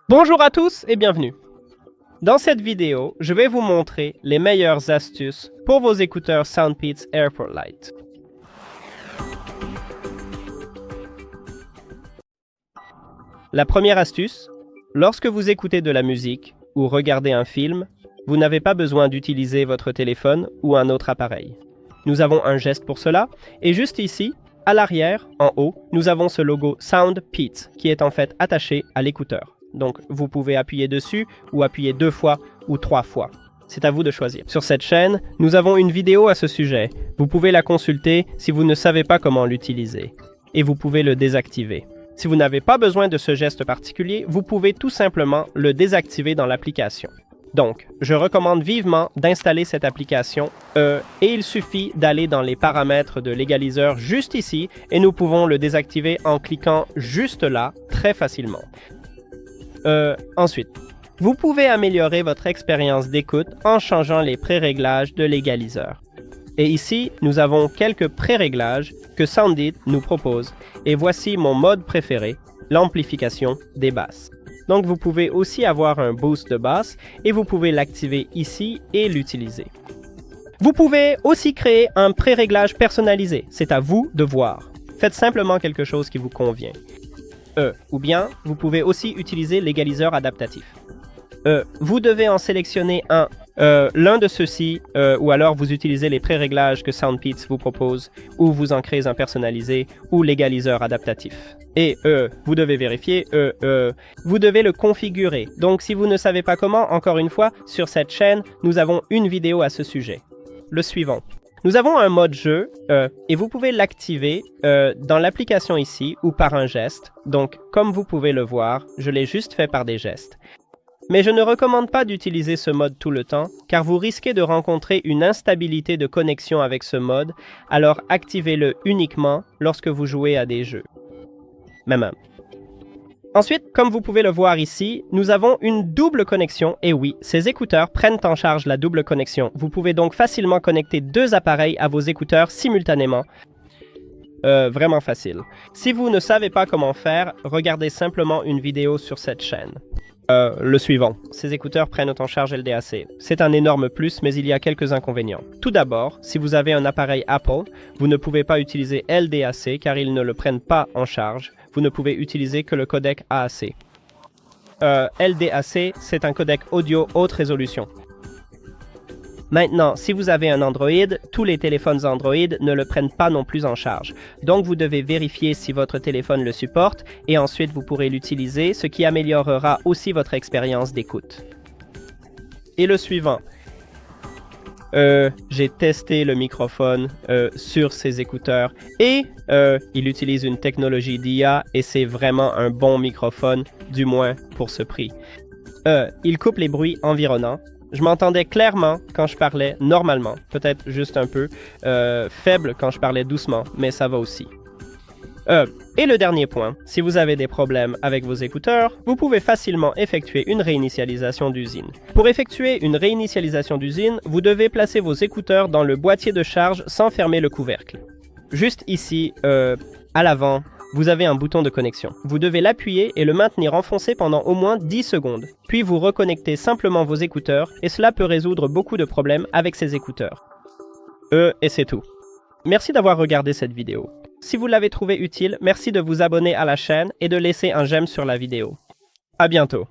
Bonjour à tous et bienvenue. Dans cette vidéo, je vais vous montrer les meilleures astuces pour vos écouteurs SoundPeats Airport Lite. La première astuce, lorsque vous écoutez de la musique ou regardez un film, vous n'avez pas besoin d'utiliser votre téléphone ou un autre appareil. Nous avons un geste pour cela et juste ici, à l'arrière, en haut, nous avons ce logo SoundPeats qui est en fait attaché à l'écouteur. Donc, vous pouvez appuyer dessus ou appuyer 2 fois ou 3 fois. C'est à vous de choisir. Sur cette chaîne, nous avons une vidéo à ce sujet. Vous pouvez la consulter si vous ne savez pas comment l'utiliser. Et vous pouvez le désactiver. Si vous n'avez pas besoin de ce geste particulier, vous pouvez tout simplement le désactiver dans l'application. Donc, je recommande vivement d'installer cette application et il suffit d'aller dans les paramètres de l'égaliseur juste ici et nous pouvons le désactiver en cliquant juste là, très facilement. Ensuite, vous pouvez améliorer votre expérience d'écoute en changeant les pré-réglages de l'égaliseur. Et ici, nous avons quelques pré-réglages que Soundit nous propose. Et voici mon mode préféré, l'amplification des basses. Donc vous pouvez aussi avoir un boost de basse et vous pouvez l'activer ici et l'utiliser. Vous pouvez aussi créer un pré-réglage personnalisé. C'est à vous de voir. Faites simplement quelque chose qui vous convient. Ou bien, vous pouvez aussi utiliser l'égaliseur adaptatif. Vous devez en sélectionner l'un de ceux-ci, ou alors vous utilisez les pré-réglages que SoundPeats vous propose, ou vous en créez un personnalisé, ou l'égaliseur adaptatif. Et vous devez vérifier, vous devez le configurer. Donc si vous ne savez pas comment, encore une fois, sur cette chaîne, nous avons une vidéo à ce sujet. Le suivant. Nous avons un mode jeu et vous pouvez l'activer dans l'application ici ou par un geste. Donc, comme vous pouvez le voir, je l'ai juste fait par des gestes. Mais je ne recommande pas d'utiliser ce mode tout le temps, car vous risquez de rencontrer une instabilité de connexion avec ce mode, alors activez-le uniquement lorsque vous jouez à des jeux. Même. Ensuite, comme vous pouvez le voir ici, nous avons une double connexion. Et oui, ces écouteurs prennent en charge la double connexion. Vous pouvez donc facilement connecter 2 appareils à vos écouteurs simultanément. Vraiment facile. Si vous ne savez pas comment faire, regardez simplement une vidéo sur cette chaîne. Le suivant. Ces écouteurs prennent en charge LDAC. C'est un énorme plus, mais il y a quelques inconvénients. Tout d'abord, si vous avez un appareil Apple, vous ne pouvez pas utiliser LDAC car ils ne le prennent pas en charge. Vous ne pouvez utiliser que le codec AAC. LDAC, c'est un codec audio haute résolution. Maintenant, si vous avez un Android, tous les téléphones Android ne le prennent pas non plus en charge. Donc vous devez vérifier si votre téléphone le supporte et ensuite vous pourrez l'utiliser, ce qui améliorera aussi votre expérience d'écoute. Et le suivant. J'ai testé le microphone sur ces écouteurs et il utilise une technologie d'IA et c'est vraiment un bon microphone, du moins pour ce prix. Il coupe les bruits environnants. Je m'entendais clairement quand je parlais normalement, peut-être juste un peu faible quand je parlais doucement, mais ça va aussi. Et le dernier point, si vous avez des problèmes avec vos écouteurs, vous pouvez facilement effectuer une réinitialisation d'usine. Pour effectuer une réinitialisation d'usine, vous devez placer vos écouteurs dans le boîtier de charge sans fermer le couvercle. Juste ici, à l'avant, vous avez un bouton de connexion. Vous devez l'appuyer et le maintenir enfoncé pendant au moins 10 secondes. Puis vous reconnectez simplement vos écouteurs et cela peut résoudre beaucoup de problèmes avec ces écouteurs. Et c'est tout. Merci d'avoir regardé cette vidéo. Si vous l'avez trouvé utile, merci de vous abonner à la chaîne et de laisser un j'aime sur la vidéo. À bientôt.